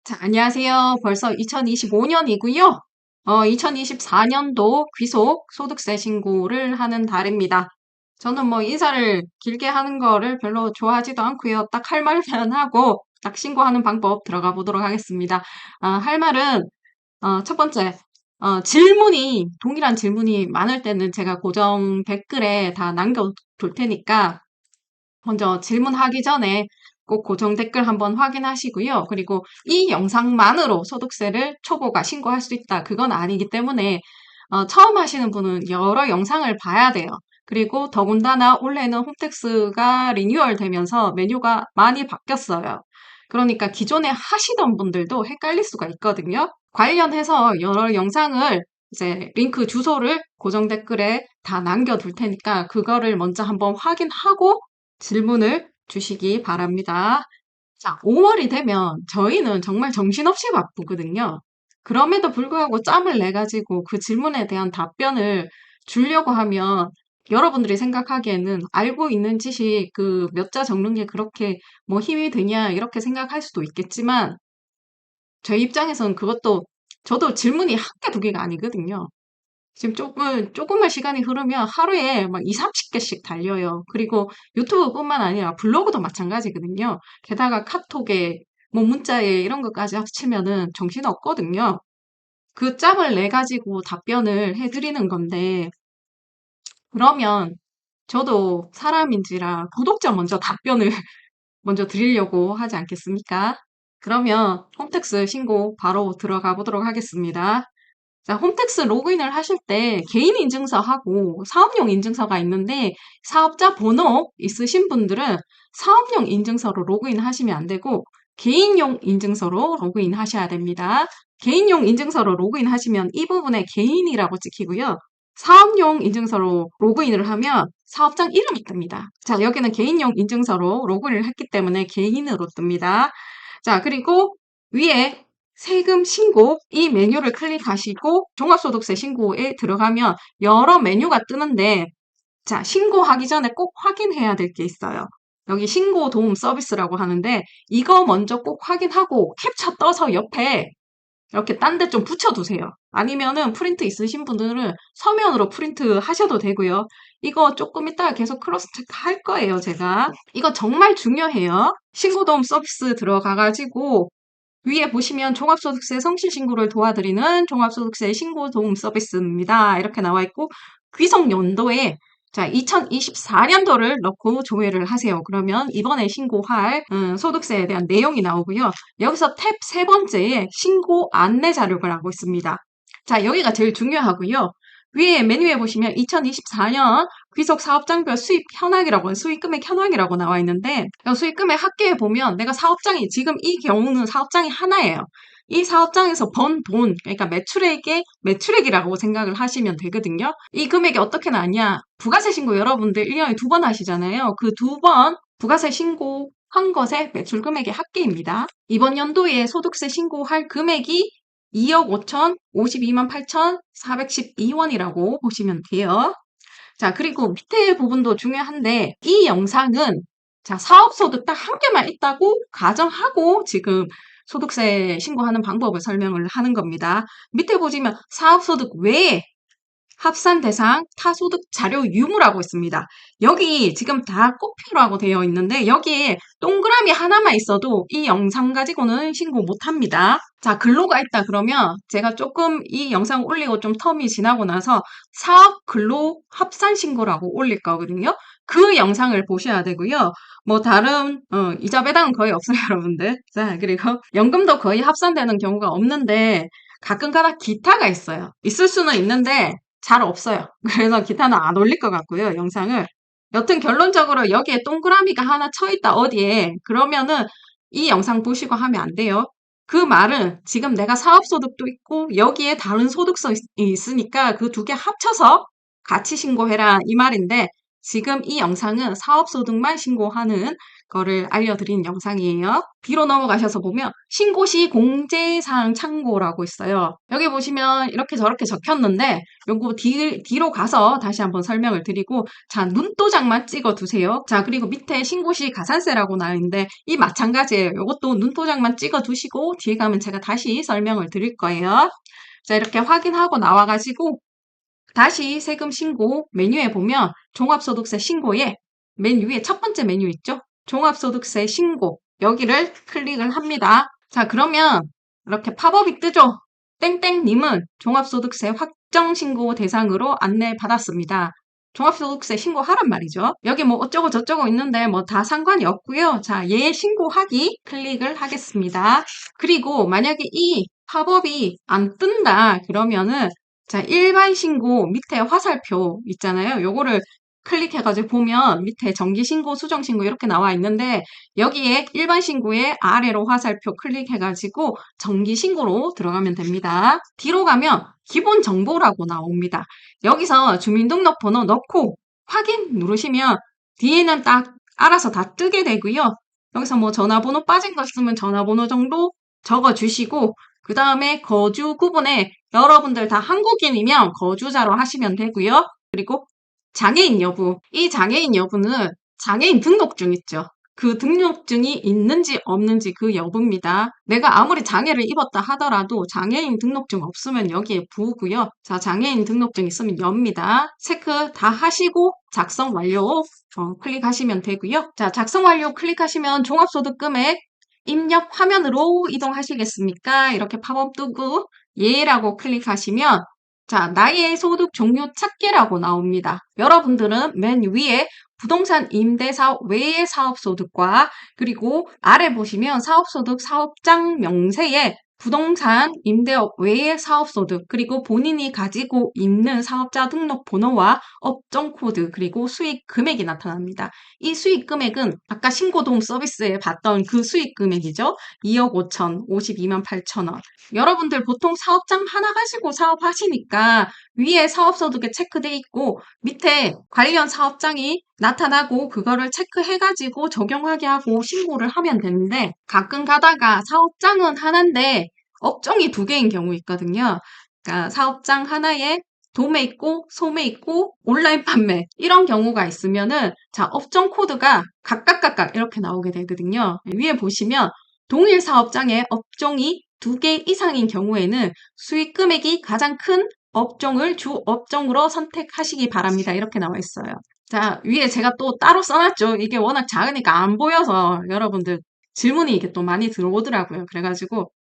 자, 안녕하세요. 벌써 2025년이고요. 2024년도 귀속 소득세 신고를 하는 달입니다. 저는 뭐 인사를 길게 하는 거를 별로 좋아하지도 않고요. 딱 할 말만 하고 딱 신고하는 방법 들어가 보도록 하겠습니다. 할 말은 첫 번째, 동일한 질문이 많을 때는 제가 고정 댓글에 다 남겨둘 테니까 먼저 질문하기 전에 꼭 고정 댓글 한번 확인하시고요. 그리고 이 영상만으로 소득세를 초보가 신고할 수 있다. 그건 아니기 때문에 처음 하시는 분은 여러 영상을 봐야 돼요. 그리고 더군다나 올해는 홈택스가 리뉴얼 되면서 메뉴가 많이 바뀌었어요. 그러니까 기존에 하시던 분들도 헷갈릴 수가 있거든요. 관련해서 여러 영상을 이제 링크 주소를 고정 댓글에 다 남겨둘 테니까 그거를 먼저 한번 확인하고 질문을 주시기 바랍니다. 자, 5월이 되면 저희는 정말 정신없이 바쁘거든요. 그럼에도 불구하고 짬을 내가지고 그 질문에 대한 답변을 주려고 하면 여러분들이 생각하기에는 알고 있는 지식 그 몇 자 적는 게 그렇게 뭐 힘이 드냐 이렇게 생각할 수도 있겠지만 저희 입장에서는 그것도 저도 질문이 한 개, 두 개가 아니거든요. 지금 조금만 시간이 흐르면 하루에 막 2, 30개씩 달려요. 그리고 유튜브뿐만 아니라 블로그도 마찬가지거든요. 게다가 카톡에, 뭐 문자에 이런 것까지 합치면은 정신없거든요. 그 짬을 내가지고 답변을 해드리는 건데, 그러면 저도 사람인지라 구독자 먼저 답변을 먼저 드리려고 하지 않겠습니까? 그러면 홈택스 신고 바로 들어가 보도록 하겠습니다. 자, 홈택스 로그인을 하실 때 개인 인증서하고 사업용 인증서가 있는데 사업자 번호 있으신 분들은 사업용 인증서로 로그인 하시면 안 되고 개인용 인증서로 로그인 하셔야 됩니다. 개인용 인증서로 로그인 하시면 이 부분에 개인이라고 찍히고요. 사업용 인증서로 로그인을 하면 사업장 이름이 뜹니다. 자, 여기는 개인용 인증서로 로그인을 했기 때문에 개인으로 뜹니다. 자, 그리고 위에 세금 신고 이 메뉴를 클릭하시고 종합소득세 신고에 들어가면 여러 메뉴가 뜨는데 자, 신고하기 전에 꼭 확인해야 될 게 있어요. 여기 신고 도움 서비스라고 하는데 이거 먼저 꼭 확인하고 캡처 떠서 옆에 이렇게 딴 데 좀 붙여두세요. 아니면은 프린트 있으신 분들은 서면으로 프린트 하셔도 되고요. 이거 조금 이따가 계속 크로스 체크 할 거예요, 제가. 이거 정말 중요해요. 신고도움 서비스 들어가가지고 위에 보시면 종합소득세 성실신고를 도와드리는 종합소득세 신고도움 서비스입니다. 이렇게 나와 있고 귀속연도에 자, 2024년도를 넣고 조회를 하세요. 그러면 이번에 신고할 소득세에 대한 내용이 나오고요. 여기서 탭 세 번째에 신고 안내 자료라고 있습니다. 자, 여기가 제일 중요하고요. 위에 메뉴에 보시면 2024년 귀속 사업장별 수입 현황이라고, 수익 금액 현황이라고 나와 있는데, 수익 금액 합계에 보면 내가 사업장이, 지금 이 경우는 사업장이 하나예요. 이 사업장에서 번 돈, 그러니까 매출액이라고 생각을 하시면 되거든요. 이 금액이 어떻게 나냐? 부가세 신고 여러분들 1년에 2번 하시잖아요. 그 2번 부가세 신고한 것의 매출 금액의 합계입니다. 이번 연도에 소득세 신고할 금액이 2억 5,052만 8,412원이라고 보시면 돼요. 자, 그리고 밑에 부분도 중요한데, 이 영상은, 자, 사업소득 딱 한 개만 있다고 가정하고 지금 소득세 신고하는 방법을 설명을 하는 겁니다. 밑에 보시면 사업소득 외에 합산 대상 타소득 자료 유무라고 있습니다. 여기 지금 다 꽃표라고 되어 있는데 여기에 동그라미 하나만 있어도 이 영상 가지고는 신고 못합니다. 자, 근로가 있다 그러면 제가 조금 이 영상 올리고 좀 텀이 지나고 나서 사업 근로 합산 신고라고 올릴 거거든요. 그 영상을 보셔야 되고요. 뭐 다른 이자 배당은 거의 없어요, 여러분들. 자, 그리고 연금도 거의 합산되는 경우가 없는데 가끔 가다 기타가 있어요. 있을 수는 있는데 잘 없어요. 그래서 기타는 안 올릴 것 같고요, 영상을. 여튼 결론적으로 여기에 동그라미가 하나 쳐 있다, 어디에. 그러면은 이 영상 보시고 하면 안 돼요. 그 말은 지금 내가 사업소득도 있고 여기에 다른 소득성이 있으니까 그 두 개 합쳐서 같이 신고해라 이 말인데 지금 이 영상은 사업소득만 신고하는 거를 알려드린 영상이에요. 뒤로 넘어가셔서 보면 신고 시 공제사항 참고라고 있어요. 여기 보시면 이렇게 저렇게 적혔는데 요거 뒤로 가서 다시 한번 설명을 드리고, 자, 눈도장만 찍어 두세요. 자, 그리고 밑에 신고 시 가산세라고 나와 있는데 이 마찬가지예요. 요것도 눈도장만 찍어 두시고 뒤에 가면 제가 다시 설명을 드릴 거예요. 자, 이렇게 확인하고 나와가지고 다시 세금 신고 메뉴에 보면 종합소득세 신고에 맨 위에 첫 번째 메뉴 있죠? 종합소득세 신고. 여기를 클릭을 합니다. 자, 그러면 이렇게 팝업이 뜨죠? 땡땡님은 종합소득세 확정신고 대상으로 안내받았습니다. 종합소득세 신고하란 말이죠. 여기 뭐 어쩌고 저쩌고 있는데 뭐 다 상관이 없고요. 자, 얘 신고하기 클릭을 하겠습니다. 그리고 만약에 이 팝업이 안 뜬다 그러면은, 자, 일반 신고 밑에 화살표 있잖아요. 요거를 클릭해가지고 보면 밑에 정기 신고, 수정 신고 이렇게 나와 있는데, 여기에 일반 신고에 아래로 화살표 클릭해가지고 정기 신고로 들어가면 됩니다. 뒤로 가면 기본 정보라고 나옵니다. 여기서 주민등록번호 넣고 확인 누르시면 뒤에는 딱 알아서 다 뜨게 되고요. 여기서 뭐 전화번호 빠진 거 있으면 전화번호 정도 적어주시고, 그 다음에 거주 구분에 여러분들 다 한국인이면 거주자로 하시면 되고요. 그리고 장애인 여부. 이 장애인 여부는 장애인 등록증 있죠. 그 등록증이 있는지 없는지 그 여부입니다. 내가 아무리 장애를 입었다 하더라도 장애인 등록증 없으면 여기에 부고요. 자, 장애인 등록증 있으면 엽니다. 체크 다 하시고 작성 완료 클릭하시면 되고요. 자, 작성 완료 클릭하시면 종합소득 금액 입력 화면으로 이동하시겠습니까? 이렇게 팝업 뜨고 예라고 클릭하시면, 자, 나의 소득 종류 찾기라고 나옵니다. 여러분들은 맨 위에 부동산 임대사업 외의 사업소득과, 그리고 아래 보시면 사업소득 사업장 명세에 부동산 임대업 외의 사업소득, 그리고 본인이 가지고 있는 사업자 등록번호와 업종 코드, 그리고 수익 금액이 나타납니다. 이 수익 금액은 아까 신고도움 서비스에 봤던 그 수익 금액이죠. 2억 5천, 52만 8천 원. 여러분들 보통 사업장 하나 가지고 사업하시니까 위에 사업소득에 체크돼 있고 밑에 관련 사업장이 나타나고 그거를 체크해가지고 적용하게 하고 신고를 하면 되는데, 가끔 가다가 사업장은 하나인데 업종이 두 개인 경우 있거든요. 그러니까 사업장 하나에 도매 있고 소매 있고 온라인 판매 이런 경우가 있으면은, 자, 업종 코드가 각각 이렇게 나오게 되거든요. 위에 보시면 동일 사업장에 업종이 두 개 이상인 경우에는 수익 금액이 가장 큰 업종을 주 업종으로 선택하시기 바랍니다. 이렇게 나와 있어요. 자, 위에 제가 또 따로 써놨죠. 이게 워낙 작으니까 안 보여서 여러분들 질문이 이게 또 많이 들어오더라고요. 그래가지고,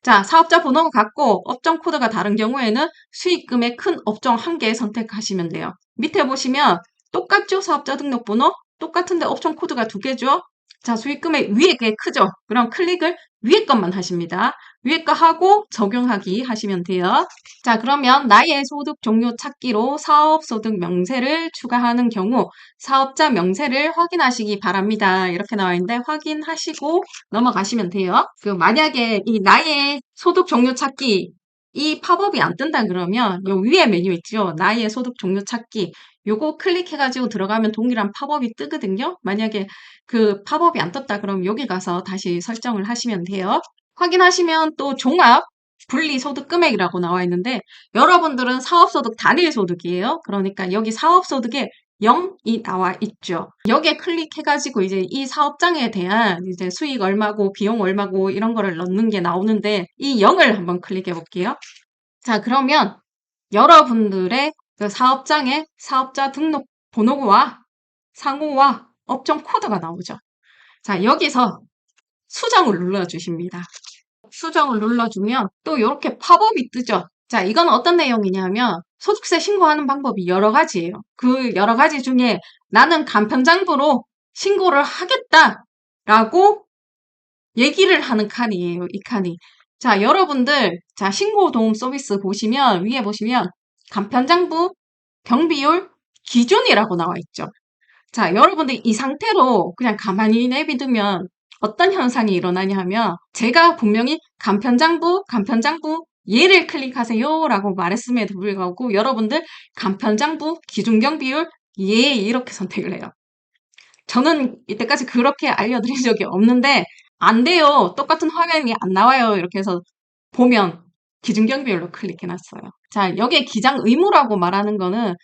자, 사업자 번호가 같고 업종 코드가 다른 경우에는 수익금의 큰 업종 한 개 선택하시면 돼요. 밑에 보시면 똑같죠? 사업자 등록번호 똑같은데 업종 코드가 두 개죠? 자, 수익금의 위에 게 크죠? 그럼 클릭을 위에 것만 하십니다. 위에 거 하고 적용하기 하시면 돼요. 자, 그러면 나의 소득 종류 찾기로 사업소득 명세를 추가하는 경우 사업자 명세를 확인하시기 바랍니다. 이렇게 나와 있는데 확인하시고 넘어가시면 돼요. 만약에 이 나의 소득 종류 찾기 이 팝업이 안 뜬다 그러면 요 위에 메뉴 있죠? 나의 소득 종류 찾기. 요거 클릭해가지고 들어가면 동일한 팝업이 뜨거든요. 만약에 그 팝업이 안 떴다 그러면 여기 가서 다시 설정을 하시면 돼요. 확인하시면 또 종합 분리소득 금액이라고 나와 있는데, 여러분들은 사업소득 단일소득이에요. 그러니까 여기 사업소득에 0이 나와 있죠. 여기에 클릭해가지고 이제 이 사업장에 대한 이제 수익 얼마고 비용 얼마고 이런 거를 넣는 게 나오는데, 이 0을 한번 클릭해 볼게요. 자, 그러면 여러분들의 그 사업장에 사업자 등록 번호와 상호와 업종 코드가 나오죠. 자, 여기서 수정을 눌러주십니다. 수정을 눌러주면 또 이렇게 팝업이 뜨죠. 자, 이건 어떤 내용이냐면 소득세 신고하는 방법이 여러 가지예요. 그 여러 가지 중에 나는 간편장부로 신고를 하겠다라고 얘기를 하는 칸이에요. 이 칸이. 자, 여러분들, 자, 신고도움 서비스 보시면 위에 보시면 간편장부 경비율 기준이라고 나와 있죠. 자, 여러분들 이 상태로 그냥 가만히 내비두면 어떤 현상이 일어나냐 하면, 제가 분명히 간편장부 얘를 클릭하세요 라고 말했음에도 불구하고 여러분들 간편장부 기준경비율 예, 이렇게 선택을 해요. 저는 이때까지 그렇게 알려드린 적이 없는데, 안 돼요. 똑같은 화면이 안 나와요. 이렇게 해서 보면 기준경 비율로 클릭해놨어요. 자, 여기에 기장 의무라고 말하는 거는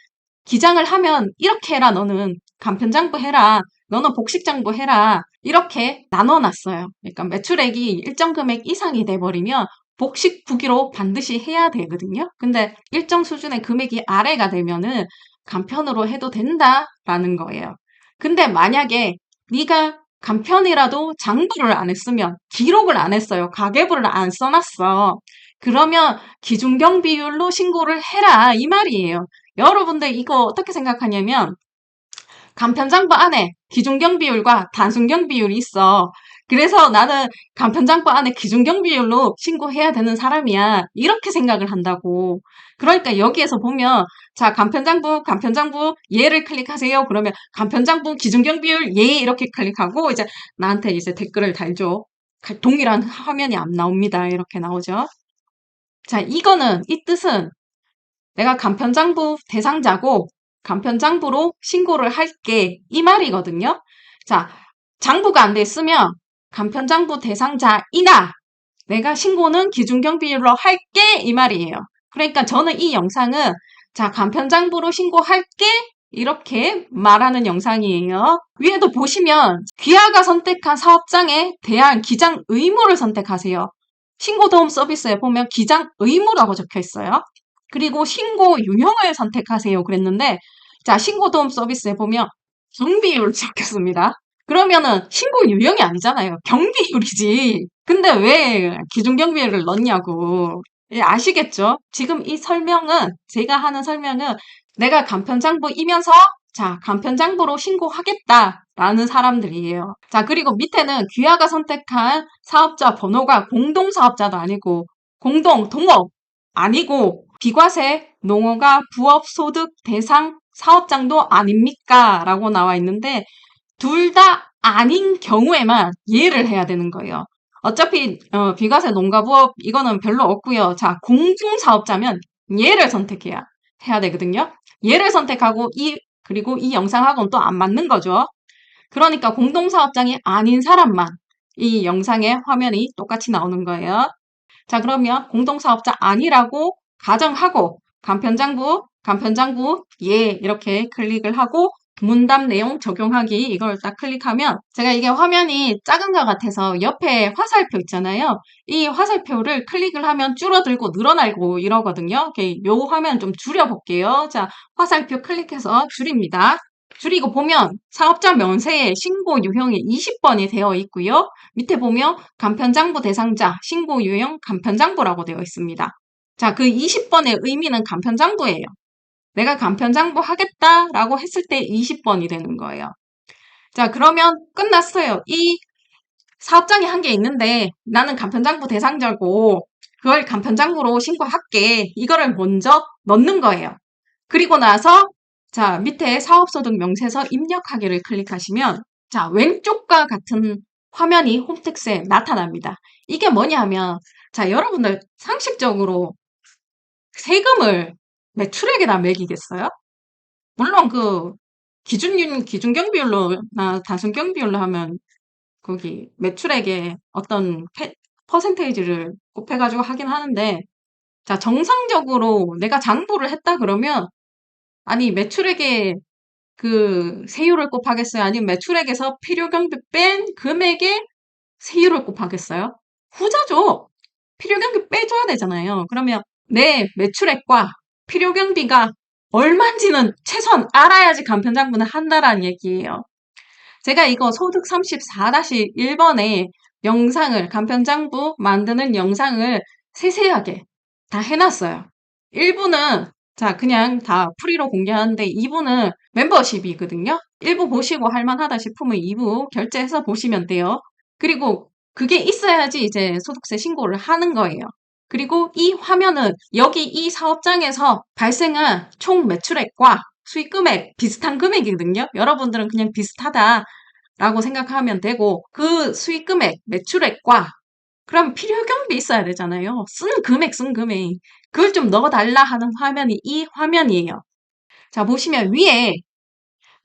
기장을 하면 이렇게 해라. 너는 간편장부 해라. 너는 복식장부 해라. 이렇게 나눠놨어요. 그러니까 매출액이 일정 금액 이상이 돼버리면 복식 부기로 반드시 해야 되거든요. 근데 일정 수준의 금액이 아래가 되면은 간편으로 해도 된다라는 거예요. 근데 만약에 네가 간편이라도 장부를 안 했으면 기록을 안 했어요. 가계부를 안 써놨어. 그러면 기준경 비율로 신고를 해라 이 말이에요. 여러분들 이거 어떻게 생각하냐면 간편장부 안에 기준경 비율과 단순경 비율이 있어. 그래서 나는 간편장부 안에 기준경 비율로 신고해야 되는 사람이야. 이렇게 생각을 한다고. 그러니까 여기에서 보면 자 간편장부 예를 클릭하세요. 그러면 간편장부 기준경 비율 예 이렇게 클릭하고 이제 나한테 이제 댓글을 달죠. 동일한 화면이 안 나옵니다. 이렇게 나오죠. 자 이거는 이 뜻은 내가 간편장부 대상자고 간편장부로 신고를 할게 이 말이거든요. 자, 장부가 안 돼 있으면 간편장부 대상자이나 내가 신고는 기준경 비율로 할게 이 말이에요. 그러니까 저는 이 영상은 자, 간편장부로 신고할게 이렇게 말하는 영상이에요. 위에도 보시면 귀하가 선택한 사업장에 대한 기장 의무를 선택하세요. 신고도움 서비스에 보면 기장 의무라고 적혀 있어요. 그리고 신고 유형을 선택하세요. 그랬는데, 자, 신고도움 서비스에 보면 경비율 적혔습니다. 그러면은 신고 유형이 아니잖아요. 경비율이지. 근데 왜 기준경비율을 넣냐고. 예, 아시겠죠? 지금 이 설명은, 제가 하는 설명은 내가 간편장부이면서 자, 간편장부로 신고하겠다라는 사람들이에요. 자, 그리고 밑에는 귀하가 선택한 사업자 번호가 공동사업자도 아니고 동업 아니고 비과세, 농어가 부업소득 대상 사업장도 아닙니까? 라고 나와 있는데 둘 다 아닌 경우에만 예를 해야 되는 거예요. 어차피 비과세, 농가, 부업 이거는 별로 없고요. 자, 공중사업자면 예를 선택해야 해야 되거든요. 예를 선택하고 그리고 이 영상하고는 또 안 맞는 거죠. 그러니까 공동사업장이 아닌 사람만 이 영상의 화면이 똑같이 나오는 거예요. 자, 그러면 공동사업자 아니라고 가정하고 간편장부 예 이렇게 클릭을 하고 문답 내용 적용하기 이걸 딱 클릭하면 제가 이게 화면이 작은 것 같아서 옆에 화살표 있잖아요. 이 화살표를 클릭을 하면 줄어들고 늘어나고 이러거든요. 요 화면 좀 줄여볼게요. 자, 화살표 클릭해서 줄입니다. 줄이고 보면 사업자 면세에 신고 유형이 20번이 되어 있고요. 밑에 보면 간편장부 대상자 신고 유형 간편장부라고 되어 있습니다. 자, 그 20번의 의미는 간편장부예요. 내가 간편장부 하겠다라고 했을 때 20번이 되는 거예요. 자, 그러면 끝났어요. 이 사업장이 한 개 있는데 나는 간편장부 대상자고 그걸 간편장부로 신고할게. 이거를 먼저 넣는 거예요. 그리고 나서 자, 밑에 사업소득 명세서 입력하기를 클릭하시면 자, 왼쪽과 같은 화면이 홈택스에 나타납니다. 이게 뭐냐 하면 자, 여러분들 상식적으로 세금을 매출액에다 매기겠어요? 물론 그 기준경비율로나 단순경비율로 하면 거기 매출액에 어떤 퍼센테이지를 곱해가지고 하긴 하는데 자, 정상적으로 내가 장부를 했다 그러면 아니 매출액에 그 세율을 곱하겠어요? 아니면 매출액에서 필요경비 뺀 금액에 세율을 곱하겠어요? 후자죠. 필요경비 빼줘야 되잖아요. 그러면 내 매출액과 필요경비가 얼마인지는 최소한 알아야지 간편장부는 한다라는 얘기예요. 제가 이거 소득 34-1번에 영상을, 간편장부 만드는 영상을 세세하게 다 해놨어요. 1부는 자, 그냥 다 프리로 공개하는데 2부는 멤버십이거든요. 1부 보시고 할만하다 싶으면 2부 결제해서 보시면 돼요. 그리고 그게 있어야지 이제 소득세 신고를 하는 거예요. 그리고 이 화면은 여기 이 사업장에서 발생한 총 매출액과 수익 금액 비슷한 금액이거든요. 여러분들은 그냥 비슷하다라고 생각하면 되고 그 수익 금액, 매출액과 그럼 필요 경비 있어야 되잖아요. 쓴 금액. 그걸 좀 넣어달라 하는 화면이 이 화면이에요. 자, 보시면 위에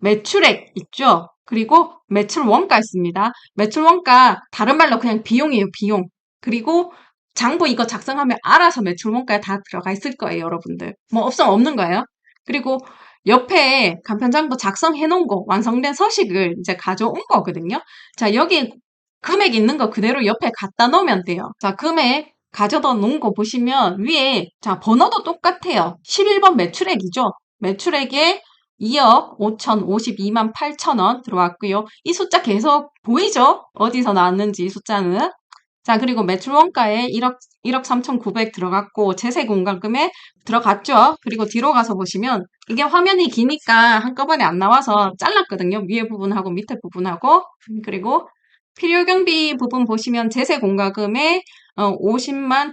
매출액 있죠? 그리고 매출 원가 있습니다. 매출 원가, 다른 말로 그냥 비용이에요, 비용. 그리고 장부 이거 작성하면 알아서 매출 원가에 다 들어가 있을 거예요, 여러분들. 뭐 없으면 없는 거예요. 그리고 옆에 간편장부 작성해 놓은 거, 완성된 서식을 이제 가져온 거거든요. 자, 여기 금액 있는 거 그대로 옆에 갖다 놓으면 돼요. 자, 금액 가져다 놓은 거 보시면 위에, 자, 번호도 똑같아요. 11번 매출액이죠. 매출액에 2억 5,052만 8천 원 들어왔고요. 이 숫자 계속 보이죠? 어디서 나왔는지 이 숫자는. 자, 그리고 매출 원가에 1억 3,900 들어갔고, 제세 공과금에 들어갔죠? 그리고 뒤로 가서 보시면, 이게 화면이 기니까 한꺼번에 안 나와서 잘랐거든요. 위에 부분하고 밑에 부분하고. 그리고 필요경비 부분 보시면 제세 공과금에 50만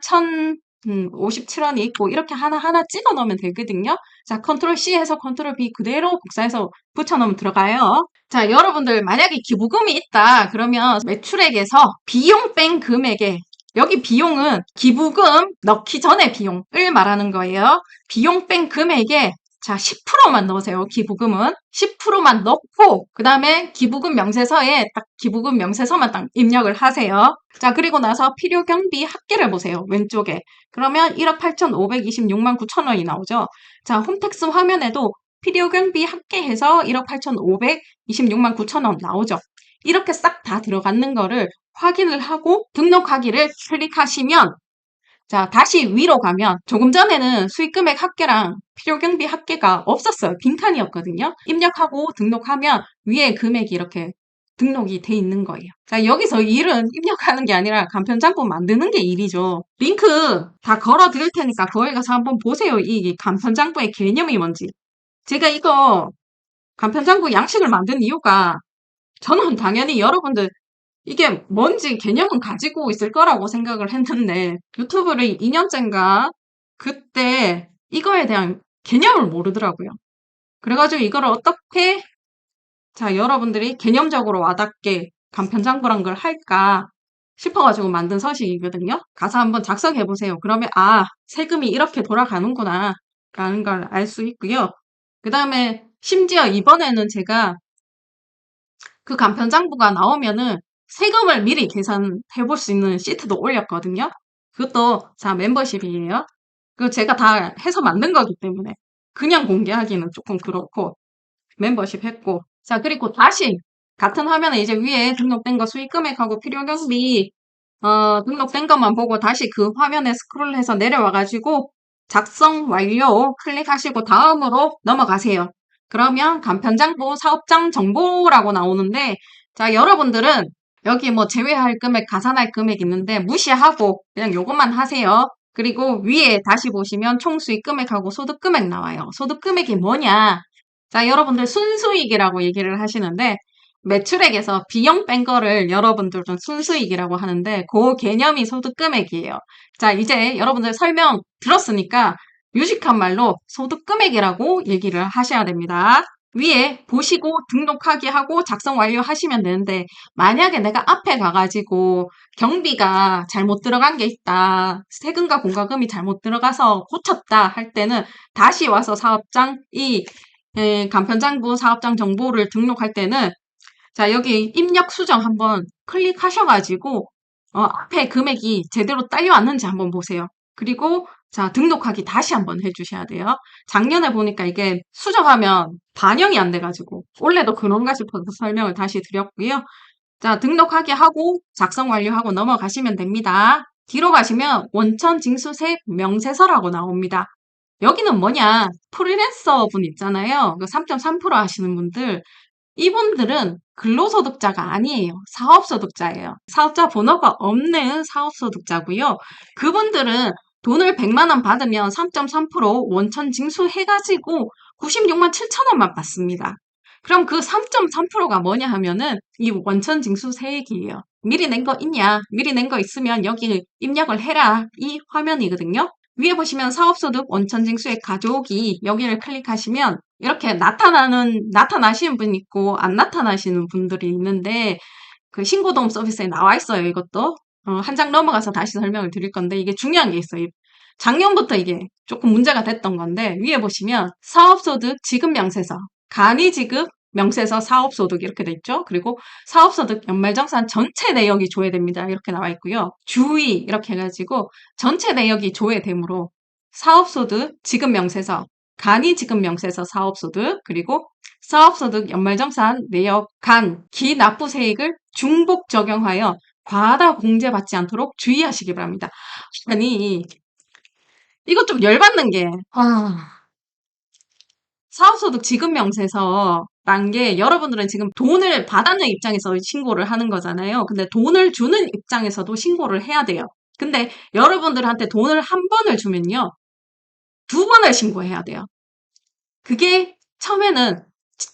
57원이 있고, 이렇게 하나하나 찍어 넣으면 되거든요. 자, 컨트롤 C 해서 컨트롤 V 그대로 복사해서 붙여 넣으면 들어가요. 자, 여러분들 만약에 기부금이 있다 그러면 매출액에서 비용 뺀 금액에, 여기 비용은 기부금 넣기 전에 비용을 말하는 거예요. 비용 뺀 금액에 자, 10%만 넣으세요. 기부금은 10%만 넣고 그 다음에 기부금 명세서에 딱 기부금 명세서만 딱 입력을 하세요. 자, 그리고 나서 필요 경비 합계를 보세요. 왼쪽에. 그러면 1억 8,526만 9천 원이 나오죠. 자, 홈택스 화면에도 필요 경비 합계해서 1억 8,526만 9천 원 나오죠. 이렇게 싹 다 들어가는 거를 확인을 하고 등록하기를 클릭하시면, 자, 다시 위로 가면 조금 전에는 수익금액 합계랑 필요경비 합계가 없었어요. 빈칸이었거든요. 입력하고 등록하면 위에 금액이 이렇게 등록이 돼 있는 거예요. 자, 여기서 일은 입력하는 게 아니라 간편장부 만드는 게 일이죠. 링크 다 걸어 드릴 테니까 거기 가서 한번 보세요. 이 간편장부의 개념이 뭔지. 제가 이거 간편장부 양식을 만든 이유가, 저는 당연히 여러분들 이게 뭔지 개념은 가지고 있을 거라고 생각을 했는데, 유튜브를 2년째인가 그때 이거에 대한 개념을 모르더라고요. 그래가지고 이거를 어떻게, 자, 여러분들이 개념적으로 와닿게 간편장부란 걸 할까 싶어가지고 만든 서식이거든요. 가서 한번 작성해 보세요. 그러면 아, 세금이 이렇게 돌아가는구나 라는 걸 알 수 있고요. 그 다음에 심지어 이번에는 제가 그 간편장부가 나오면은 세금을 미리 계산해 볼 수 있는 시트도 올렸거든요. 그것도 자, 멤버십이에요. 그 제가 다 해서 만든 거기 때문에 그냥 공개하기는 조금 그렇고 멤버십 했고, 자, 그리고 다시 같은 화면에 이제 위에 등록된 거 수익금액하고 필요경비 등록된 것만 보고 다시 그 화면에 스크롤해서 내려와가지고 작성 완료 클릭하시고 다음으로 넘어가세요. 그러면 간편장부 사업장 정보라고 나오는데, 자, 여러분들은 여기 뭐 제외할 금액, 가산할 금액 있는데 무시하고 그냥 요것만 하세요. 그리고 위에 다시 보시면 총수익 금액하고 소득 금액 나와요. 소득 금액이 뭐냐? 자, 여러분들 순수익이라고 얘기를 하시는데, 매출액에서 비용 뺀 거를 여러분들은 순수익이라고 하는데, 그 개념이 소득금액이에요. 자, 이제 여러분들 설명 들었으니까 유식한 말로 소득금액이라고 얘기를 하셔야 됩니다. 위에 보시고 등록하기 하고 작성 완료하시면 되는데, 만약에 내가 앞에 가가지고 경비가 잘못 들어간 게 있다, 세금과 공과금이 잘못 들어가서 고쳤다 할 때는 다시 와서 사업장 간편장부 사업장 정보를 등록할 때는, 자, 여기 입력 수정 한번 클릭하셔가지고 앞에 금액이 제대로 딸려왔는지 한번 보세요. 그리고 자, 등록하기 다시 한번 해주셔야 돼요. 작년에 보니까 이게 수정하면 반영이 안 돼가지고 올해도 그런가 싶어서 설명을 다시 드렸고요. 자, 등록하기 하고 작성 완료하고 넘어가시면 됩니다. 뒤로 가시면 원천징수세 명세서라고 나옵니다. 여기는 뭐냐? 프리랜서 분 있잖아요. 그 3.3% 하시는 분들. 이분들은 근로소득자가 아니에요. 사업소득자예요. 사업자 번호가 없는 사업소득자고요. 그분들은 돈을 100만 원 받으면 3.3% 원천 징수해가지고 96만 7천 원만 받습니다. 그럼 그 3.3%가 뭐냐 하면은 이 원천 징수 세액이에요. 미리 낸 거 있냐? 미리 낸 거 있으면 여기 입력을 해라. 이 화면이거든요. 위에 보시면 사업소득 원천징수액 가져오기, 여기를 클릭하시면 이렇게 나타나시는 분 있고 안 나타나시는 분들이 있는데, 그 신고도움 서비스에 나와 있어요. 이것도 한 장 넘어가서 다시 설명을 드릴 건데, 이게 중요한 게 있어요. 작년부터 이게 조금 문제가 됐던 건데, 위에 보시면 사업소득 지급명세서, 간이지급 명세서 사업소득 이렇게 돼 있죠. 그리고 사업소득 연말정산 전체 내역이 조회됩니다. 이렇게 나와 있고요. 주의 이렇게 해가지고 전체 내역이 조회되므로 사업소득 지급명세서, 간이지급명세서 사업소득, 그리고 사업소득 연말정산 내역 간 기납부세액을 중복 적용하여 과다 공제받지 않도록 주의하시기 바랍니다. 아니, 이거 좀 열받는 게, 사업소득 지급명세서란 게 여러분들은 지금 돈을 받는 입장에서 신고를 하는 거잖아요. 근데 돈을 주는 입장에서도 신고를 해야 돼요. 근데 여러분들한테 돈을 한 번을 주면요. 두 번을 신고해야 돼요. 그게 처음에는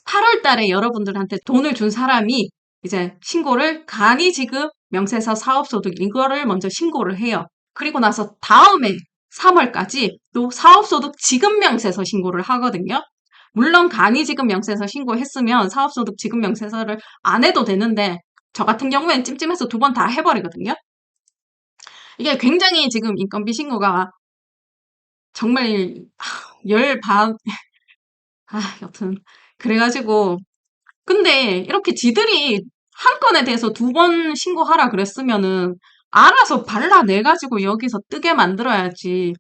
8월 달에 여러분들한테 돈을 준 사람이 이제 신고를 간이지급 명세서 사업소득 이거를 먼저 신고를 해요. 그리고 나서 다음에 3월까지 또 사업소득 지급명세서 신고를 하거든요. 물론 간이지급명세서 신고했으면 사업소득 지급명세서를 안 해도 되는데 저 같은 경우엔 찜찜해서 두 번 다 해버리거든요. 이게 굉장히 지금 인건비 신고가 정말 열반 여튼 그래가지고 근데 이렇게 지들이 한 건에 대해서 두 번 신고하라 그랬으면은 알아서 발라내가지고 여기서 뜨게 만들어야지.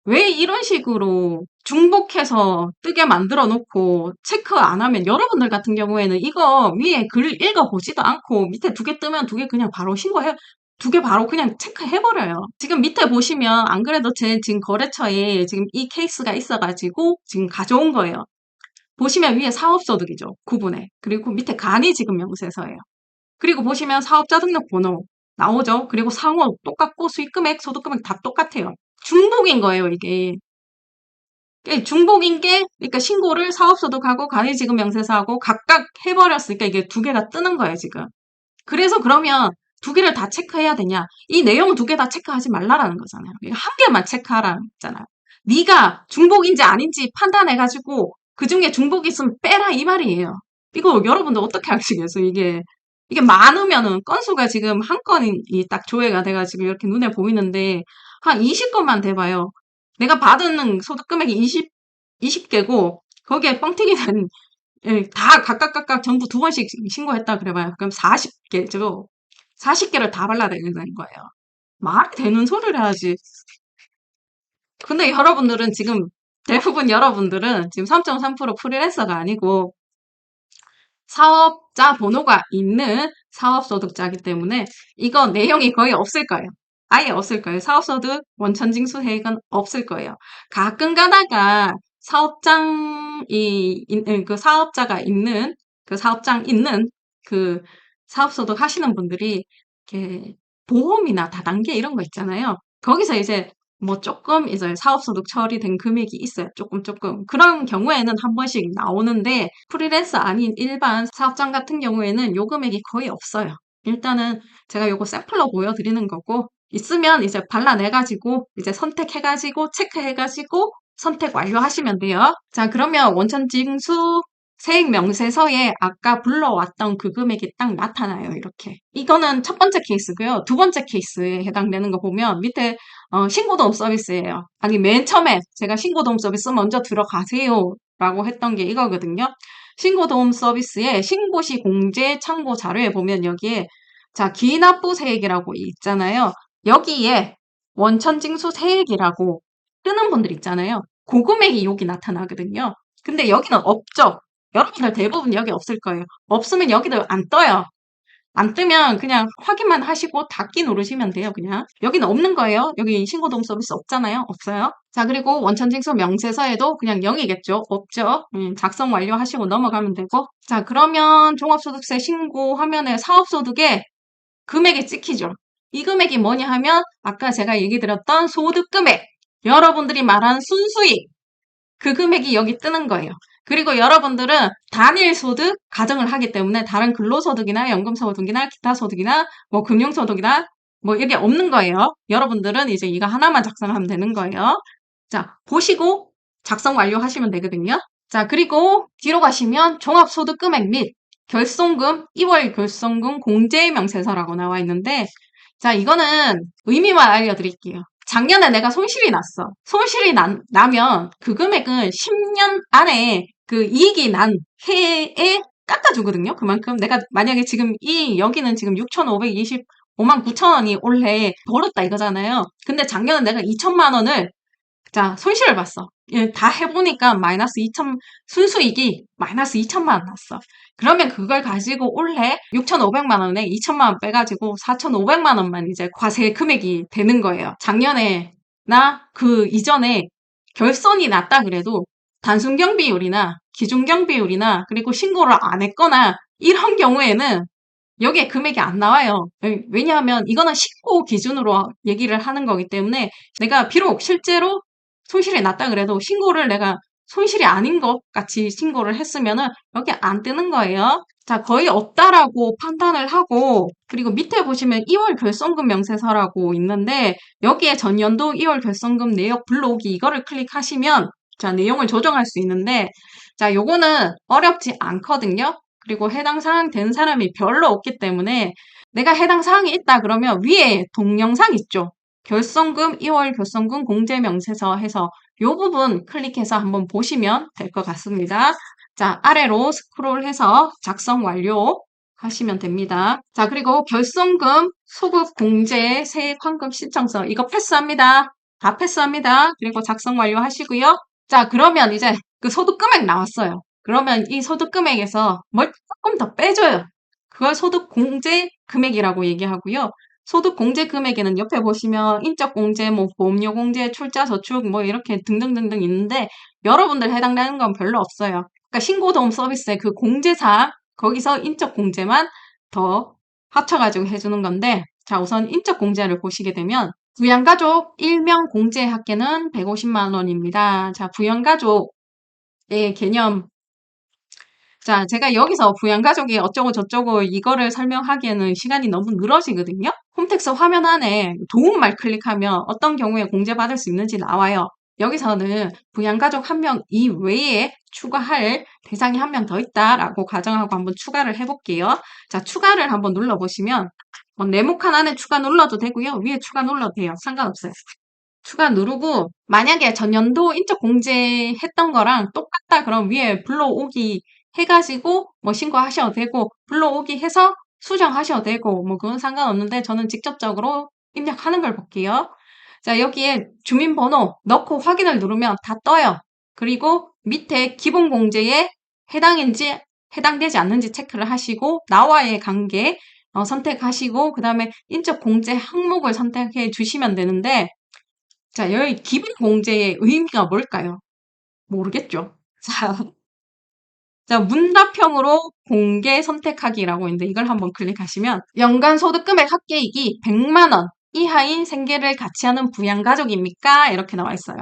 왜 이런 식으로 중복해서 뜨게 만들어 놓고 체크 안 하면 여러분들 같은 경우에는 이거 위에 글 읽어보지도 않고 밑에 두 개 뜨면 두 개 그냥 바로 신고해. 두 개 바로 그냥 체크해버려요. 지금 밑에 보시면 안 그래도 제 지금 거래처에 지금 이 케이스가 있어가지고 지금 가져온 거예요. 보시면 위에 사업소득이죠. 구분에. 그리고 밑에 간이지급명세서예요. 그리고 보시면 사업자 등록번호 나오죠. 그리고 상호 똑같고 수익금액, 소득금액 다 똑같아요. 중복인 거예요, 이게. 중복인 게, 그러니까 신고를 사업소득하고 간이지급명세서하고 각각 해버렸으니까 이게 두 개가 뜨는 거예요, 지금. 그래서 그러면 두 개를 다 체크해야 되냐? 이 내용 두 개 다 체크하지 말라라는 거잖아요. 한 개만 체크하라는 거잖아요. 네가 중복인지 아닌지 판단해가지고 그 중에 중복이 있으면 빼라 이 말이에요. 이거 여러분들 어떻게 하시겠어요? 이게 많으면은 건수가 지금 한 건이 딱 조회가 돼가지고 이렇게 눈에 보이는데 한 20건만 돼봐요. 내가 받은 소득 금액이 20개고 거기에 뻥튀기는 다 각각 전부 두 번씩 신고했다 그래봐요. 그럼 40개죠. 40개를 다 발라야 되는 거예요. 말이 되는 소리를 해야지. 근데 여러분들은 지금, 대부분 여러분들은 지금 3.3% 프리랜서가 아니고 사업자 번호가 있는 사업소득자이기 때문에 이거 내용이 거의 없을 거예요. 아예 없을 거예요. 사업소득 원천징수 혜택은 없을 거예요. 가끔 가다가 그 사업자가 있는, 그 사업장 있는 그 사업소득 하시는 분들이 이렇게 보험이나 다단계 이런 거 있잖아요. 거기서 이제 뭐 조금 이제 사업소득 처리된 금액이 있어요. 조금. 그런 경우에는 한 번씩 나오는데 프리랜서 아닌 일반 사업장 같은 경우에는 요 금액이 거의 없어요. 일단은 제가 요거 샘플로 보여드리는 거고 있으면 이제 발라내가지고 이제 선택해가지고 체크해가지고 선택 완료하시면 돼요. 자, 그러면 원천징수 세액명세서에 아까 불러왔던 그 금액이 딱 나타나요. 이렇게. 이거는 첫 번째 케이스고요. 두 번째 케이스에 해당되는 거 보면 밑에 신고도움 서비스예요. 아니 맨 처음에 제가 신고도움 서비스 먼저 들어가세요 라고 했던 게 이거거든요. 신고도움 서비스에 신고시 공제 참고 자료에 보면 여기에 자 기납부세액이라고 있잖아요. 여기에 원천징수 세액이라고 뜨는 분들 있잖아요. 그 금액이 여기 나타나거든요. 근데 여기는 없죠. 여러분들 대부분 여기 없을 거예요. 없으면 여기도 안 떠요. 안 뜨면 그냥 확인만 하시고 닫기 누르시면 돼요, 그냥. 여기는 없는 거예요. 여기 신고도움 서비스 없잖아요. 없어요. 자, 그리고 원천징수 명세서에도 그냥 0이겠죠. 없죠. 작성 완료하시고 넘어가면 되고. 자, 그러면 종합소득세 신고 화면에 사업소득에 금액이 찍히죠. 이 금액이 뭐냐 하면 아까 제가 얘기 드렸던 소득금액. 여러분들이 말한 순수익. 그 금액이 여기 뜨는 거예요. 그리고 여러분들은 단일 소득 가정을 하기 때문에 다른 근로소득이나 연금소득이나 기타 소득이나 뭐 금융소득이나 뭐 이게 없는 거예요. 여러분들은 이제 이거 하나만 작성하면 되는 거예요. 자, 보시고 작성 완료하시면 되거든요. 자, 그리고 뒤로 가시면 종합소득 금액 및 결손금, 2월 결손금 공제명세서라고 나와 있는데 자, 이거는 의미만 알려드릴게요. 작년에 내가 손실이 났어. 손실이 나면 그 금액은 10년 안에 그 이익이 난 해에 깎아주거든요. 그만큼 내가 만약에 지금 여기는 지금 6,525만 9천 원이 올해 벌었다 이거잖아요. 근데 작년에 내가 2천만 원을 자, 손실을 봤어. 예, 다 해보니까 마이너스 2천, 순수익이 마이너스 2천만 원 났어. 그러면 그걸 가지고 올해 6,500만 원에 2천만 원 빼가지고 4,500만 원만 이제 과세 금액이 되는 거예요. 작년에 나 그 이전에 결손이 났다 그래도 단순 경비율이나 기준 경비율이나 그리고 신고를 안 했거나 이런 경우에는 여기에 금액이 안 나와요. 왜냐하면 이거는 신고 기준으로 얘기를 하는 거기 때문에 내가 비록 실제로 손실이 났다 그래도 신고를 내가 손실이 아닌 것 같이 신고를 했으면은 여기 안 뜨는 거예요. 자, 거의 없다라고 판단을 하고, 그리고 밑에 보시면 2월 결손금 명세서라고 있는데, 여기에 전년도 2월 결손금 내역 불러오기 이거를 클릭하시면, 자, 내용을 조정할 수 있는데, 자, 요거는 어렵지 않거든요. 그리고 해당 사항 된 사람이 별로 없기 때문에, 내가 해당 사항이 있다 그러면 위에 동영상 있죠. 결손금, 2월 결손금 공제명세서 해서 요 부분 클릭해서 한번 보시면 될 것 같습니다. 자, 아래로 스크롤해서 작성 완료 하시면 됩니다. 자, 그리고 결손금, 소급 공제, 세액 환급 신청서 이거 패스합니다. 다 패스합니다. 그리고 작성 완료 하시고요. 자, 그러면 이제 그 소득 금액 나왔어요. 그러면 이 소득 금액에서 뭘 조금 더 빼줘요. 그걸 소득 공제 금액이라고 얘기하고요. 소득 공제 금액에는 옆에 보시면 인적 공제, 뭐 보험료 공제, 출자 저축 뭐 이렇게 등등등등 있는데 여러분들 해당되는 건 별로 없어요. 그러니까 신고도움 서비스의 그 공제사항 거기서 인적 공제만 더 합쳐가지고 해주는 건데 자 우선 인적 공제를 보시게 되면 부양가족 1명 공제 합계는 150만 원입니다. 자 부양가족의 개념 자, 제가 여기서 부양가족이 어쩌고 저쩌고 이거를 설명하기에는 시간이 너무 늘어지거든요. 홈택스 화면 안에 도움말 클릭하면 어떤 경우에 공제받을 수 있는지 나와요. 여기서는 부양가족 한 명 이외에 추가할 대상이 한 명 더 있다라고 가정하고 한번 추가를 해볼게요. 자, 추가를 한번 눌러보시면 네모칸 안에 추가 눌러도 되고요. 위에 추가 눌러도 돼요. 상관없어요. 추가 누르고 만약에 전년도 인적 공제했던 거랑 똑같다 그럼 위에 불러오기 해가지고 뭐 신고하셔도 되고 불러오기 해서 수정하셔도 되고 뭐 그건 상관없는데 저는 직접적으로 입력하는 걸 볼게요. 자 여기에 주민번호 넣고 확인을 누르면 다 떠요. 그리고 밑에 기본 공제에 해당인지 해당되지 않는지 체크를 하시고 나와의 관계 선택하시고 그 다음에 인적 공제 항목을 선택해 주시면 되는데 자, 여기 기본 공제의 의미가 뭘까요? 모르겠죠? 자, 자, 문답형으로 공개 선택하기라고 있는데 이걸 한번 클릭하시면 연간 소득 금액 합계액이 100만 원 이하인 생계를 같이 하는 부양가족입니까? 이렇게 나와 있어요.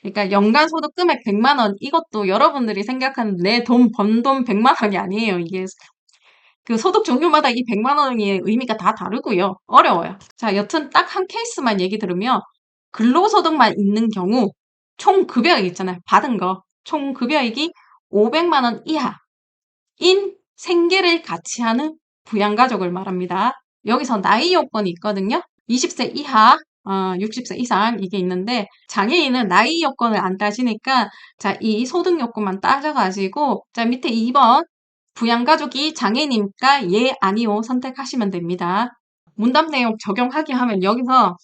그러니까 연간 소득 금액 100만 원 이것도 여러분들이 생각하는 내 돈 번 돈 100만 원이 아니에요. 이게 그 소득 종류마다 이 100만 원의 의미가 다 다르고요. 어려워요. 자, 여튼 딱 한 케이스만 얘기 들으면 근로소득만 있는 경우 총 급여액 있잖아요. 받은 거. 총 급여액이 500만 원 이하인 생계를 같이 하는 부양가족을 말합니다. 여기서 나이 요건이 있거든요. 20세 이하, 60세 이상 이게 있는데 장애인은 나이 요건을 안 따지니까 자, 이 소득 요건만 따져가지고 자, 밑에 2번 부양가족이 장애인입니까? 예, 아니요 선택하시면 됩니다. 문답 내용 적용하기 하면 여기서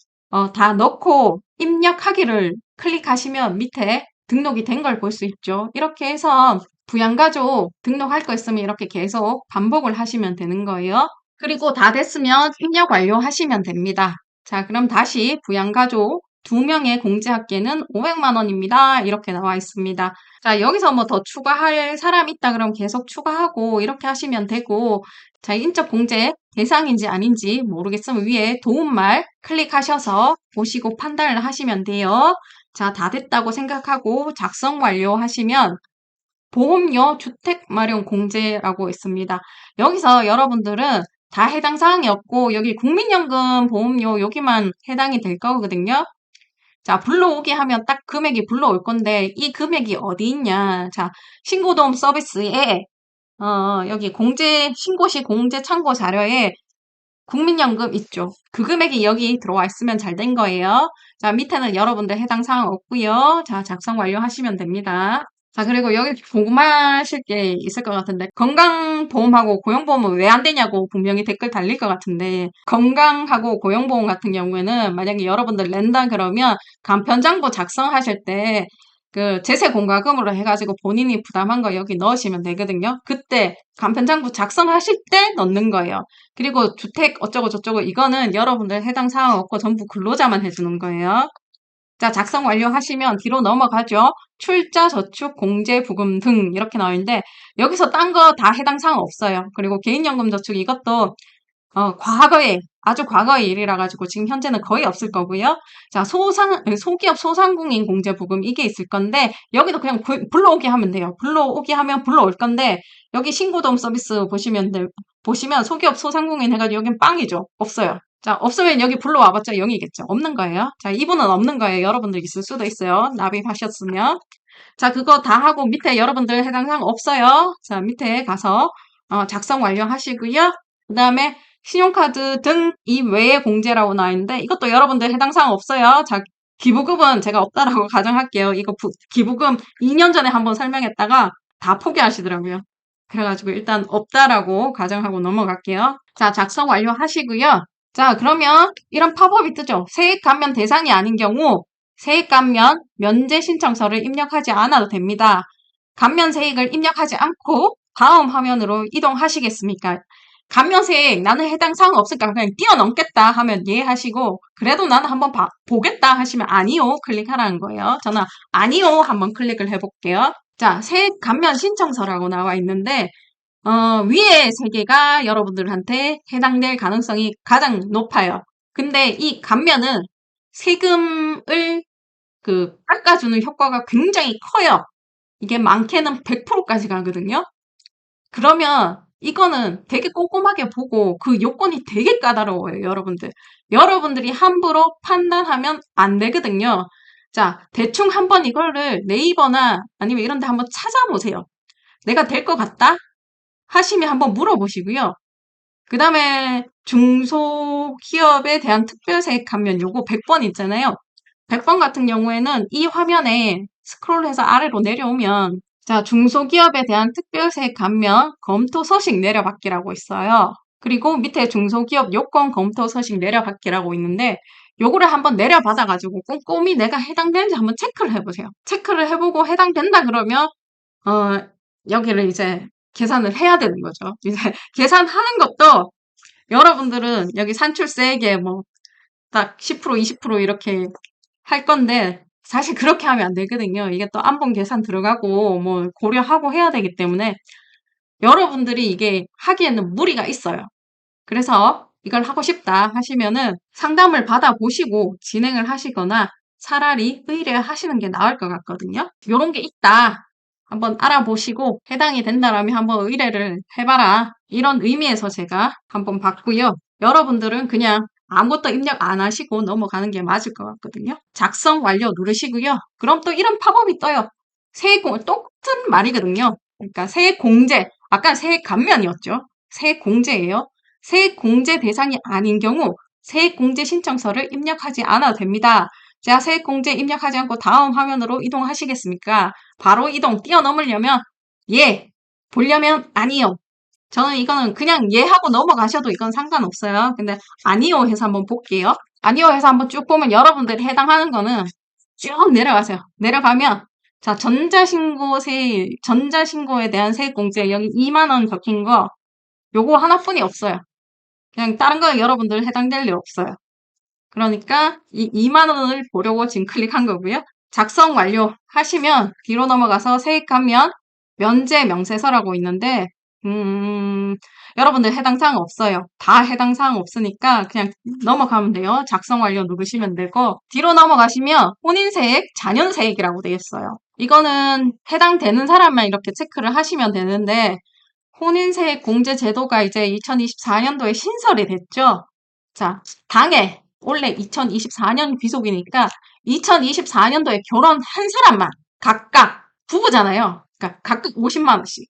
다 넣고 입력하기를 클릭하시면 밑에 등록이 된 걸 볼 수 있죠. 이렇게 해서 부양가족 등록할 거 있으면 이렇게 계속 반복을 하시면 되는 거예요. 그리고 다 됐으면 입력 완료하시면 됩니다. 자, 그럼 다시 부양가족 2명의 공제합계는 500만 원입니다. 이렇게 나와 있습니다. 자, 여기서 뭐 더 추가할 사람 있다 그럼 계속 추가하고 이렇게 하시면 되고 자, 인적 공제 대상인지 아닌지 모르겠으면 위에 도움말 클릭하셔서 보시고 판단을 하시면 돼요. 자, 다 됐다고 생각하고 작성 완료하시면 보험료 주택 마련 공제라고 있습니다. 여기서 여러분들은 다 해당 사항이 없고 여기 국민연금 보험료 여기만 해당이 될 거거든요. 자, 불러오게 하면 딱 금액이 불러올 건데 이 금액이 어디 있냐? 자, 신고도움 서비스에 여기 신고시 공제 참고 자료에 국민연금 있죠. 그 금액이 여기 들어와 있으면 잘 된 거예요. 자, 밑에는 여러분들 해당 사항 없고요. 자, 작성 완료하시면 됩니다. 자, 그리고 여기 궁금하실 게 있을 것 같은데, 건강보험하고 고용보험은 왜 안 되냐고 분명히 댓글 달릴 것 같은데, 건강하고 고용보험 같은 경우에는 만약에 여러분들 낸다 그러면 간편장부 작성하실 때 그 제세공과금으로 해가지고 본인이 부담한 거 여기 넣으시면 되거든요. 그때 간편장부 작성하실 때 넣는 거예요. 그리고 주택 어쩌고 저쩌고 이거는 여러분들 해당 사항 없고 전부 근로자만 해주는 거예요. 자, 작성 완료하시면 뒤로 넘어가죠. 출자, 저축, 공제, 부금 등 이렇게 나와 있는데 여기서 딴 거 다 해당 사항 없어요. 그리고 개인연금 저축 이것도 과거에 아주 과거의 일이라 가지고 지금 현재는 거의 없을 거고요. 자, 소기업 소상공인 공제 부금 이게 있을 건데 여기도 그냥 불러오게 하면 돼요. 불러오게 하면 불러올 건데 여기 신고도움 서비스 보시면 소기업 소상공인 해가지고 여긴 빵이죠. 없어요. 자, 없으면 여기 불러와봤자 0이겠죠. 없는 거예요. 자, 이분은 없는 거예요. 여러분들 있을 수도 있어요. 납입하셨으면. 자, 그거 다 하고 밑에 여러분들 해당 사항 없어요. 자, 밑에 가서 작성 완료하시고요. 그 다음에 신용카드 등 이외의 공제라고 나와 있는데 이것도 여러분들 해당 사항 없어요. 자, 기부금은 제가 없다라고 가정할게요. 이거 기부금 2년 전에 한번 설명했다가 다 포기하시더라고요. 그래가지고 일단 없다라고 가정하고 넘어갈게요. 자, 작성 완료하시고요. 자, 그러면 이런 팝업이 뜨죠. 세액 감면 대상이 아닌 경우 세액 감면 면제 신청서를 입력하지 않아도 됩니다. 감면 세액을 입력하지 않고 다음 화면으로 이동하시겠습니까? 감면 세액 나는 해당 사항 없으니까 그냥 뛰어넘겠다 하면 예 하시고 그래도 나는 한번 보겠다 하시면 아니요 클릭하라는 거예요. 저는 아니요 한번 클릭을 해볼게요. 자, 세액 감면 신청서라고 나와 있는데 위에 세 개가 여러분들한테 해당될 가능성이 가장 높아요. 근데 이 감면은 세금을 깎아주는 효과가 굉장히 커요. 이게 많게는 100%까지 가거든요. 그러면 이거는 되게 꼼꼼하게 보고 그 요건이 되게 까다로워요, 여러분들. 여러분들이 함부로 판단하면 안 되거든요. 자, 대충 한번 이거를 네이버나 아니면 이런 데 한번 찾아보세요. 내가 될 것 같다? 하시면 한번 물어보시고요. 그 다음에 중소기업에 대한 특별세액 감면 요거 100번 있잖아요. 100번 같은 경우에는 이 화면에 스크롤해서 아래로 내려오면 자, 중소기업에 대한 특별세액 감면 검토 서식 내려받기라고 있어요. 그리고 밑에 중소기업 요건 검토 서식 내려받기라고 있는데 요거를 한번 내려받아가지고 꼼꼼히 내가 해당되는지 한번 체크를 해보세요. 체크를 해보고 해당된다 그러면 여기를 이제 계산을 해야 되는 거죠. 이제 계산하는 것도 여러분들은 여기 산출세액에 뭐 딱 10%, 20% 이렇게 할 건데 사실 그렇게 하면 안 되거든요. 이게 또 안본 계산 들어가고 뭐 고려하고 해야 되기 때문에 여러분들이 이게 하기에는 무리가 있어요. 그래서 이걸 하고 싶다 하시면은 상담을 받아보시고 진행을 하시거나 차라리 의뢰하시는 게 나을 것 같거든요. 요런 게 있다. 한번 알아보시고 해당이 된다라면 한번 의뢰를 해봐라. 이런 의미에서 제가 한번 봤고요. 여러분들은 그냥 아무것도 입력 안 하시고 넘어가는 게 맞을 것 같거든요. 작성 완료 누르시고요. 그럼 또 이런 팝업이 떠요. 똑같은 말이거든요. 그러니까 세액 공제, 아까 세액 감면이었죠. 세액 공제예요. 세액 공제 대상이 아닌 경우 세액 공제 신청서를 입력하지 않아도 됩니다. 제가 세액 공제 입력하지 않고 다음 화면으로 이동하시겠습니까? 바로 이동, 뛰어넘으려면 예, 보려면 아니요. 저는 이거는 그냥 예 하고 넘어가셔도 이건 상관없어요. 근데 아니요 해서 한번 볼게요. 아니요 해서 한번 쭉 보면 여러분들이 해당하는 거는 쭉 내려가세요. 내려가면 자, 전자신고에 대한 세액공제 여기 2만 원 적힌 거 요거 하나뿐이 없어요. 그냥 다른 거 여러분들 해당될 일 없어요. 그러니까 이 2만 원을 보려고 지금 클릭한 거고요. 작성 완료 하시면 뒤로 넘어가서 세액 감면 면제 명세서라고 있는데 여러분들 해당 사항 없어요. 다 해당 사항 없으니까 그냥 넘어가면 돼요. 작성 완료 누르시면 되고 뒤로 넘어가시면 혼인세액, 자녀세액이라고 되어 있어요. 이거는 해당되는 사람만 이렇게 체크를 하시면 되는데 혼인세액 공제 제도가 이제 2024년도에 신설이 됐죠. 자, 당해 원래 2024년 귀속이니까 2024년도에 결혼한 사람만 각각 부부잖아요. 그러니까 각각 50만 원씩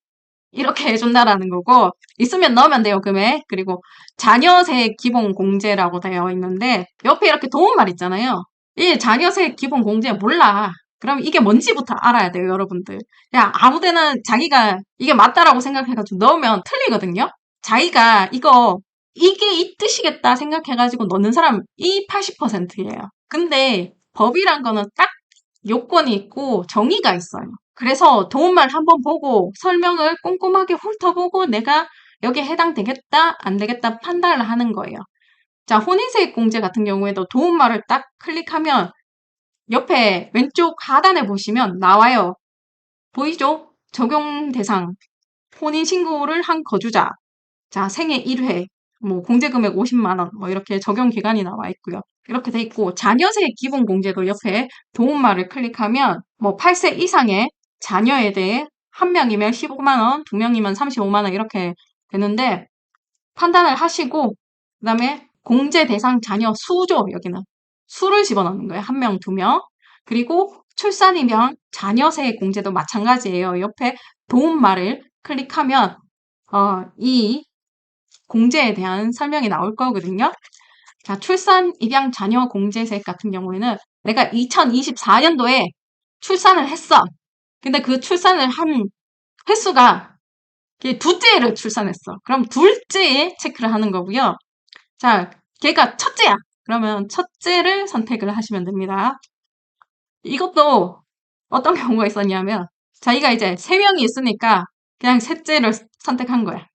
이렇게 해준다라는 거고 있으면 넣으면 돼요 금액. 그리고 자녀세액 기본 공제라고 되어 있는데 옆에 이렇게 도움말 있잖아요. 이 자녀세액 기본 공제 몰라. 그럼 이게 뭔지부터 알아야 돼요, 여러분들. 야, 아무 데나 자기가 이게 맞다라고 생각해가지고 넣으면 틀리거든요? 자기가 이게 이 뜻이겠다 생각해가지고 넣는 사람 이 80%예요. 근데 법이란 거는 딱 요건이 있고 정의가 있어요. 그래서 도움말 한번 보고 설명을 꼼꼼하게 훑어보고 내가 여기에 해당되겠다, 안 되겠다 판단을 하는 거예요. 자, 혼인세액 공제 같은 경우에도 도움말을 딱 클릭하면 옆에 왼쪽 하단에 보시면 나와요. 보이죠? 적용 대상, 혼인신고를 한 거주자. 자, 생애 1회, 뭐, 공제금액 50만원, 뭐, 이렇게 적용 기간이 나와 있고요. 이렇게 돼 있고, 자녀세 기본 공제도 옆에 도움말을 클릭하면, 뭐, 8세 이상의 자녀에 대해 한 명이면 15만원, 두 명이면 35만원 이렇게 되는데, 판단을 하시고, 그 다음에 공제 대상 자녀 수죠, 여기는. 수를 집어넣는 거예요. 한 명, 두 명. 그리고 출산이면 자녀세 공제도 마찬가지예요. 옆에 도움말을 클릭하면, 이 공제에 대한 설명이 나올 거거든요. 자, 출산, 입양, 자녀 공제세 같은 경우에는 내가 2024년도에 출산을 했어. 근데 그 출산을 한 횟수가 둘째를 출산했어. 그럼 둘째에 체크를 하는 거고요. 자, 걔가 첫째야. 그러면 첫째를 선택을 하시면 됩니다. 이것도 어떤 경우가 있었냐면 자기가 이제 세 명이 있으니까 그냥 셋째를 선택한 거야.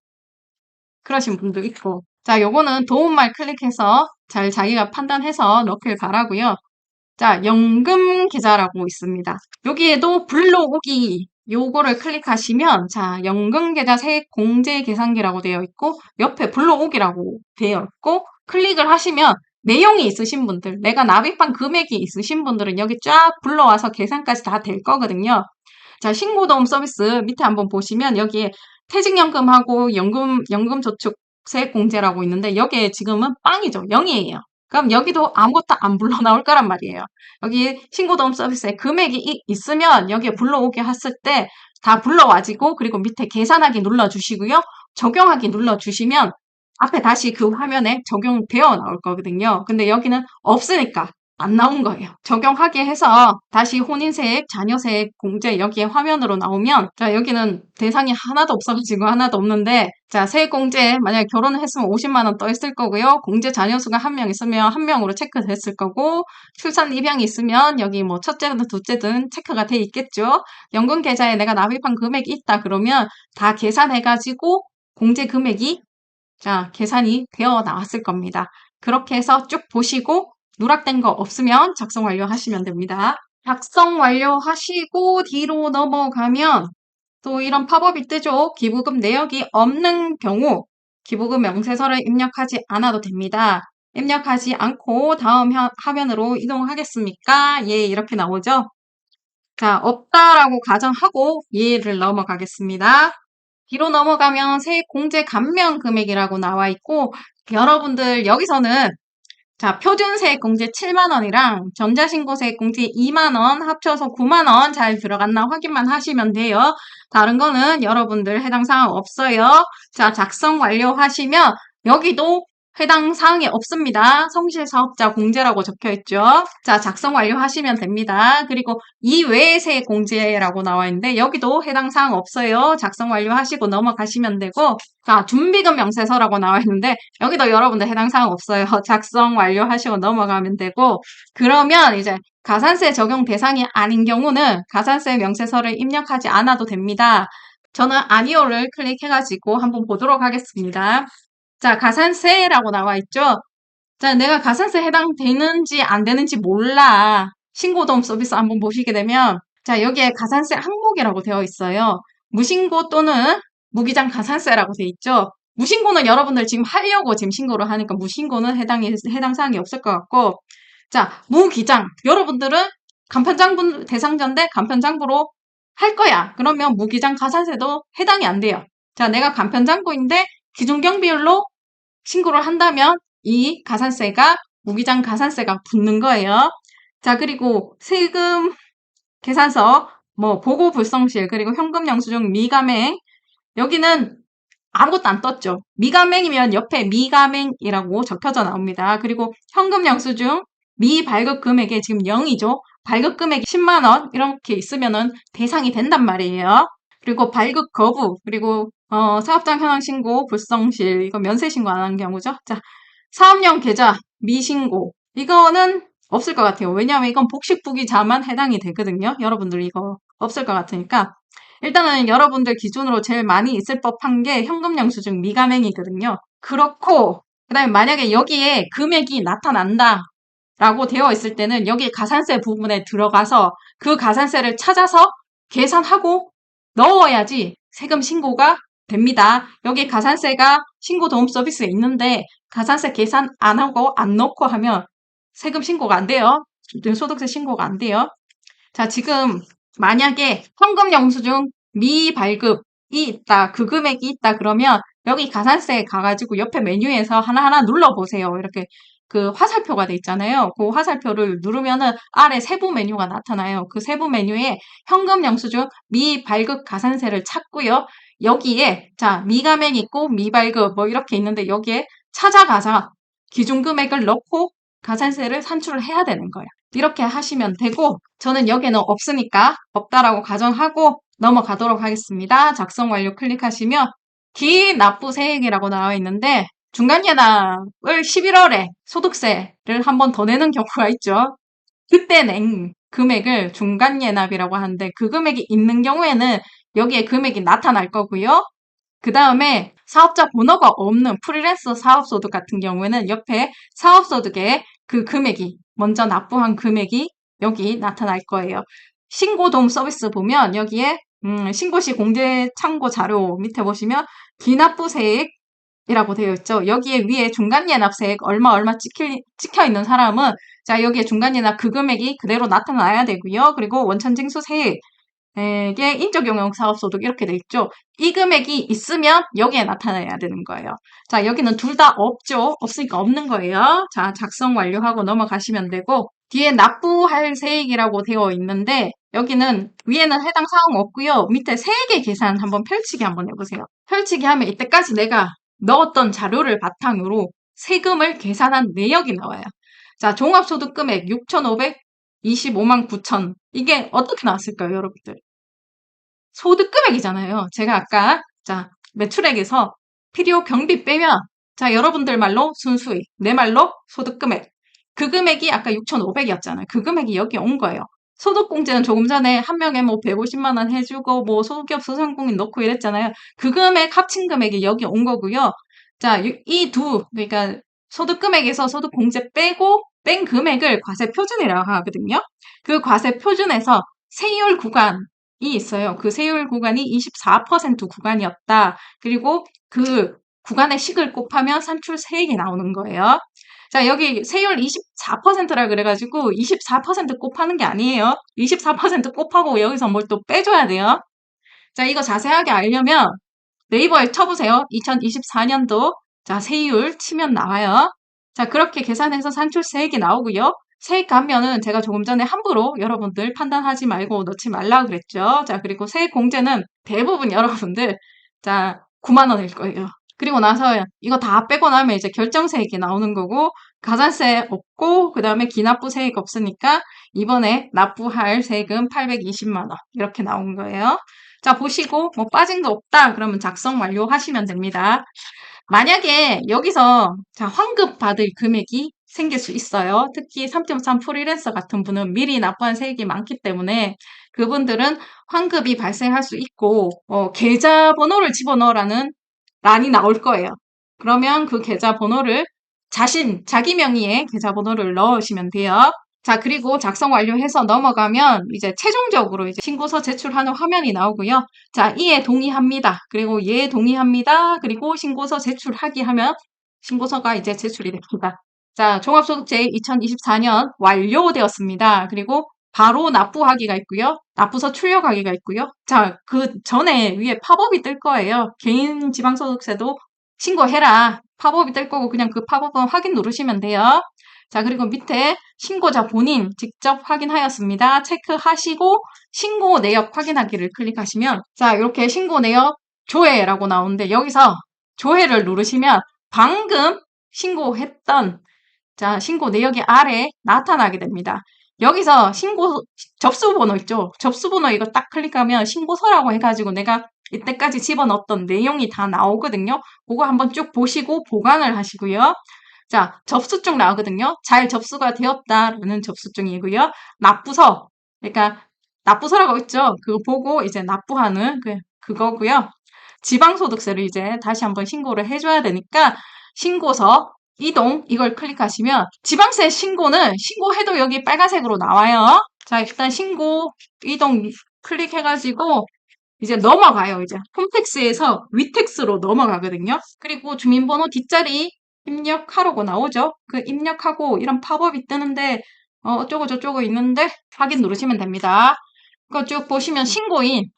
그러신 분도 있고. 자, 요거는 도움말 클릭해서 잘 자기가 판단해서 넣길 바라고요. 자, 연금 계좌라고 있습니다. 여기에도 불러오기 요거를 클릭하시면 자, 연금 계좌 세액 공제 계산기라고 되어 있고 옆에 불러오기라고 되어 있고 클릭을 하시면 내용이 있으신 분들, 내가 납입한 금액이 있으신 분들은 여기 쫙 불러와서 계산까지 다 될 거거든요. 자, 신고도움 서비스 밑에 한번 보시면 여기에 퇴직연금하고 연금저축세액 공제라고 있는데 여기에 지금은 빵이죠. 0이에요. 그럼 여기도 아무것도 안 불러 나올 거란 말이에요. 여기 신고도움 서비스에 금액이 있으면 여기에 불러오게 했을 때 다 불러와지고 그리고 밑에 계산하기 눌러주시고요. 적용하기 눌러주시면 앞에 다시 그 화면에 적용되어 나올 거거든요. 근데 여기는 없으니까 안 나온 거예요. 적용하게 해서 다시 혼인세액, 자녀세액 공제 여기에 화면으로 나오면 자 여기는 대상이 하나도 없어지고 하나도 없는데 자 세액공제 만약에 결혼을 했으면 50만 원 떠 있을 거고요. 공제 자녀수가 한 명 있으면 한 명으로 체크됐을 거고 출산 입양이 있으면 여기 뭐 첫째든 둘째든 체크가 돼 있겠죠. 연금 계좌에 내가 납입한 금액이 있다 그러면 다 계산해가지고 공제 금액이 자 계산이 되어 나왔을 겁니다. 그렇게 해서 쭉 보시고 누락된 거 없으면 작성 완료하시면 됩니다. 작성 완료하시고 뒤로 넘어가면 또 이런 팝업이 뜨죠. 기부금 내역이 없는 경우 기부금 명세서를 입력하지 않아도 됩니다. 입력하지 않고 다음 화면으로 이동하겠습니까? 예, 이렇게 나오죠. 자, 없다라고 가정하고 예를 넘어가겠습니다. 뒤로 넘어가면 세액 공제 감면 금액이라고 나와 있고 여러분들 여기서는 자, 표준세액 공제 7만 원이랑 전자신고세액 공제 2만 원 합쳐서 9만 원 잘 들어갔나 확인만 하시면 돼요. 다른 거는 여러분들 해당 사항 없어요. 자, 작성 완료하시면 여기도 해당 사항이 없습니다. 성실사업자 공제라고 적혀 있죠. 자, 작성 완료하시면 됩니다. 그리고 이외의 세액 공제라고 나와 있는데 여기도 해당 사항 없어요. 작성 완료하시고 넘어가시면 되고 자, 준비금 명세서라고 나와 있는데 여기도 여러분들 해당 사항 없어요. 작성 완료하시고 넘어가면 되고 그러면 이제 가산세 적용 대상이 아닌 경우는 가산세 명세서를 입력하지 않아도 됩니다. 저는 아니오를 클릭해가지고 한번 보도록 하겠습니다. 자, 가산세라고 나와 있죠? 자, 내가 가산세 해당되는지 안 되는지 몰라. 신고도움 서비스 한번 보시게 되면 자, 여기에 가산세 항목이라고 되어 있어요. 무신고 또는 무기장 가산세라고 되어 있죠. 무신고는 여러분들 지금 하려고 지금 신고를 하니까 무신고는 해당 사항이 없을 것 같고 자, 무기장. 여러분들은 간편장부 대상자인데 간편장부로 할 거야. 그러면 무기장 가산세도 해당이 안 돼요. 자, 내가 간편장부인데 기준경비율로 신고를 한다면 이 가산세가 무기장 가산세가 붙는 거예요. 자, 그리고 세금 계산서, 뭐 보고 불성실, 그리고 현금 영수증 미감행 여기는 아무것도 안 떴죠. 미감행이면 옆에 미감행이라고 적혀져 나옵니다. 그리고 현금 영수증 미발급 금액에 지금 0이죠. 발급 금액이 10만 원 이렇게 있으면은 대상이 된단 말이에요. 그리고 발급 거부, 그리고 사업장 현황 신고 불성실, 이거 면세 신고 안 하는 경우죠. 자, 사업용 계좌 미신고, 이거는 없을 것 같아요. 왜냐하면 이건 복식부기자만 해당이 되거든요. 여러분들 이거 없을 것 같으니까. 일단은 여러분들 기준으로 제일 많이 있을 법한 게 현금 영수증 미가맹이거든요. 그렇고, 그 다음에 만약에 여기에 금액이 나타난다 라고 되어 있을 때는 여기 가산세 부분에 들어가서 그 가산세를 찾아서 계산하고 넣어야지 세금 신고가 됩니다. 여기 가산세가 신고 도움 서비스에 있는데 가산세 계산 안 하고 안 넣고 하면 세금 신고가 안 돼요. 소득세 신고가 안 돼요. 자, 지금 만약에 현금 영수증 미발급이 있다, 그 금액이 있다 그러면 여기 가산세 가가지고 옆에 메뉴에서 하나하나 눌러보세요. 이렇게 그 화살표가 돼 있잖아요. 그 화살표를 누르면은 아래 세부 메뉴가 나타나요. 그 세부 메뉴에 현금 영수증 미발급 가산세를 찾고요. 여기에 자 미가맹 있고 미발급 뭐 이렇게 있는데 여기에 찾아가서 기준 금액을 넣고 가산세를 산출을 해야 되는 거예요. 이렇게 하시면 되고 저는 여기에는 없으니까 없다라고 가정하고 넘어가도록 하겠습니다. 작성 완료 클릭하시면 기납부세액이라고 나와 있는데 중간예납을 11월에 소득세를 한 번 더 내는 경우가 있죠. 그때 낸 금액을 중간예납이라고 하는데 그 금액이 있는 경우에는 여기에 금액이 나타날 거고요. 그 다음에 사업자 번호가 없는 프리랜서 사업소득 같은 경우에는 옆에 사업소득에 그 금액이 먼저 납부한 금액이 여기 나타날 거예요. 신고도움 서비스 보면 여기에 신고시 공제 참고 자료 밑에 보시면 기납부세액이라고 되어 있죠. 여기에 위에 중간예납세액 얼마 찍혀 있는 사람은 자 여기에 중간예납 그 금액이 그대로 나타나야 되고요. 그리고 원천징수세액 게 인적용역사업소득 이렇게 돼 있죠. 이 금액이 있으면 여기에 나타나야 되는 거예요. 자, 여기는 둘 다 없죠. 없으니까 없는 거예요. 자, 작성 완료하고 넘어가시면 되고 뒤에 납부할 세액이라고 되어 있는데 여기는 위에는 해당 사항 없고요. 밑에 세액의 계산 한번 펼치기 한번 해보세요. 펼치기 하면 이때까지 내가 넣었던 자료를 바탕으로 세금을 계산한 내역이 나와요. 자, 종합소득금액 6,525만 9천. 이게 어떻게 나왔을까요, 여러분들? 소득금액이잖아요. 제가 아까, 자, 매출액에서 필요 경비 빼면, 자, 여러분들 말로 순수익, 내 말로 소득금액. 그 금액이 아까 6,500이었잖아요. 그 금액이 여기 온 거예요. 소득공제는 조금 전에 한 명에 뭐 150만 원 해주고 뭐 소기업 소상공인 넣고 이랬잖아요. 그 금액 합친 금액이 여기 온 거고요. 자, 그러니까 소득금액에서 소득공제 빼고 뺀 금액을 과세표준이라고 하거든요. 그 과세표준에서 세율 구간이 있어요. 그 세율 구간이 24% 구간이었다. 그리고 그 구간의 식을 곱하면 산출세액이 나오는 거예요. 자, 여기 세율 24%라 그래가지고 24% 곱하는 게 아니에요. 24% 곱하고 여기서 뭘 또 빼줘야 돼요. 자, 이거 자세하게 알려면 네이버에 쳐보세요. 2024년도 자, 세율 치면 나와요. 자, 그렇게 계산해서 산출세액이 나오고요. 세액 감면은 제가 조금 전에 함부로 여러분들 판단하지 말고 넣지 말라고 그랬죠. 자, 그리고 세액 공제는 대부분 여러분들 자, 9만 원일 거예요. 그리고 나서 이거 다 빼고 나면 이제 결정세액이 나오는 거고 가산세 없고 그 다음에 기납부세액 없으니까 이번에 납부할 세금 820만 원 이렇게 나온 거예요. 자, 보시고 뭐 빠진 거 없다 그러면 작성 완료하시면 됩니다. 만약에 여기서 자, 환급 받을 금액이 생길 수 있어요. 특히 3.3 프리랜서 같은 분은 미리 납부한 세액이 많기 때문에 그분들은 환급이 발생할 수 있고 계좌번호를 집어넣으라는 란이 나올 거예요. 그러면 그 계좌번호를 자기 명의의 계좌번호를 넣으시면 돼요. 자, 그리고 작성 완료해서 넘어가면 이제 최종적으로 이제 신고서 제출하는 화면이 나오고요. 자, 이에 동의합니다. 그리고 얘 동의합니다. 그리고 신고서 제출하기 하면 신고서가 이제 제출이 됩니다. 자, 종합소득세 2024년 완료되었습니다. 그리고 바로 납부하기가 있고요. 납부서 출력하기가 있고요. 자, 그 전에 위에 팝업이 뜰 거예요. 개인 지방소득세도 신고해라. 팝업이 뜰 거고 그냥 그 팝업은 확인 누르시면 돼요. 자, 그리고 밑에 신고자 본인 직접 확인하였습니다. 체크하시고 신고 내역 확인하기를 클릭하시면 자, 이렇게 신고 내역 조회라고 나오는데 여기서 조회를 누르시면 방금 신고했던 자, 신고 내역이 아래에 나타나게 됩니다. 여기서 접수번호 있죠? 접수번호 이거 딱 클릭하면 신고서라고 해가지고 내가 이때까지 집어넣었던 내용이 다 나오거든요. 그거 한번 쭉 보시고 보관을 하시고요. 자, 접수증 나오거든요. 잘 접수가 되었다라는 접수증이고요. 납부서, 그러니까 납부서라고 있죠. 그거 보고 이제 납부하는 그거고요. 지방소득세를 이제 다시 한번 신고를 해줘야 되니까 신고서 이동 이걸 클릭하시면 지방세 신고는 신고해도 여기 빨간색으로 나와요. 자, 일단 신고 이동 클릭해가지고 이제 넘어가요. 이제 홈택스에서 위택스로 넘어가거든요. 그리고 주민번호 뒷자리 입력하라고 나오죠. 그 입력하고 이런 팝업이 뜨는데 어쩌고 저쩌고 있는데 확인 누르시면 됩니다. 그거 쭉 보시면 신고인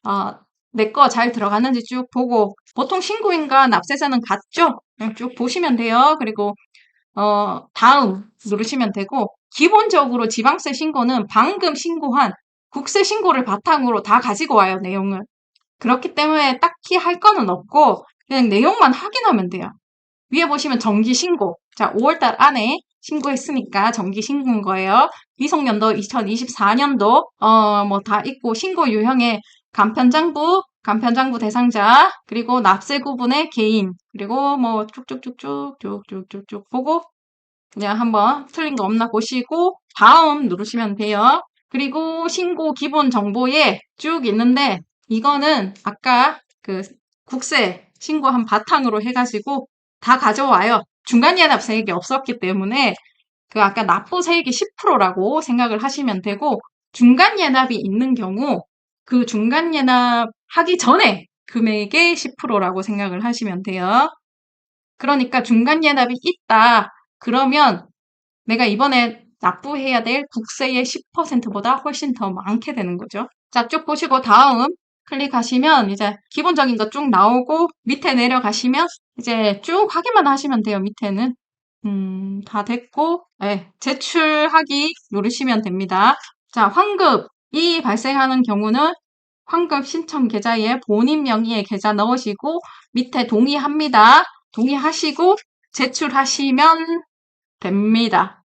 내 거 잘 들어갔는지 쭉 보고 보통 신고인과 납세자는 같죠? 그냥 쭉 보시면 돼요. 그리고 다음 누르시면 되고 기본적으로 지방세 신고는 방금 신고한 국세 신고를 바탕으로 다 가지고 와요, 내용을. 그렇기 때문에 딱히 할 거는 없고 그냥 내용만 확인하면 돼요. 위에 보시면 정기 신고. 자, 5월달 안에 신고했으니까 정기 신고인 거예요. 미성년도 2024년도 뭐 다 있고 신고 유형의 간편장부 대상자, 그리고 납세 구분의 개인, 그리고 뭐 쭉쭉쭉쭉 보고 그냥 한번 틀린 거 없나 보시고 다음 누르시면 돼요. 그리고 신고 기본 정보에 쭉 있는데 이거는 아까 그 국세 신고한 바탕으로 해가지고 다 가져와요. 중간연합세액이 없었기 때문에 그 아까 납부세액이 10%라고 생각을 하시면 되고 중간연합이 있는 경우 그 중간연합 하기 전에 금액의 10%라고 생각을 하시면 돼요. 그러니까 중간연합이 있다. 그러면 내가 이번에 납부해야 될 국세의 10%보다 훨씬 더 많게 되는 거죠. 자, 쭉 보시고 다음 클릭하시면 이제 기본적인 거 쭉 나오고 밑에 내려가시면 이제 쭉 확인만 하시면 돼요. 밑에는 다 됐고 네, 제출하기 누르시면 됩니다. 자, 환급이 발생하는 경우는 환급 신청 계좌에 본인 명의의 계좌 넣으시고 밑에 동의합니다. 동의하시고 제출하시면 됩니다.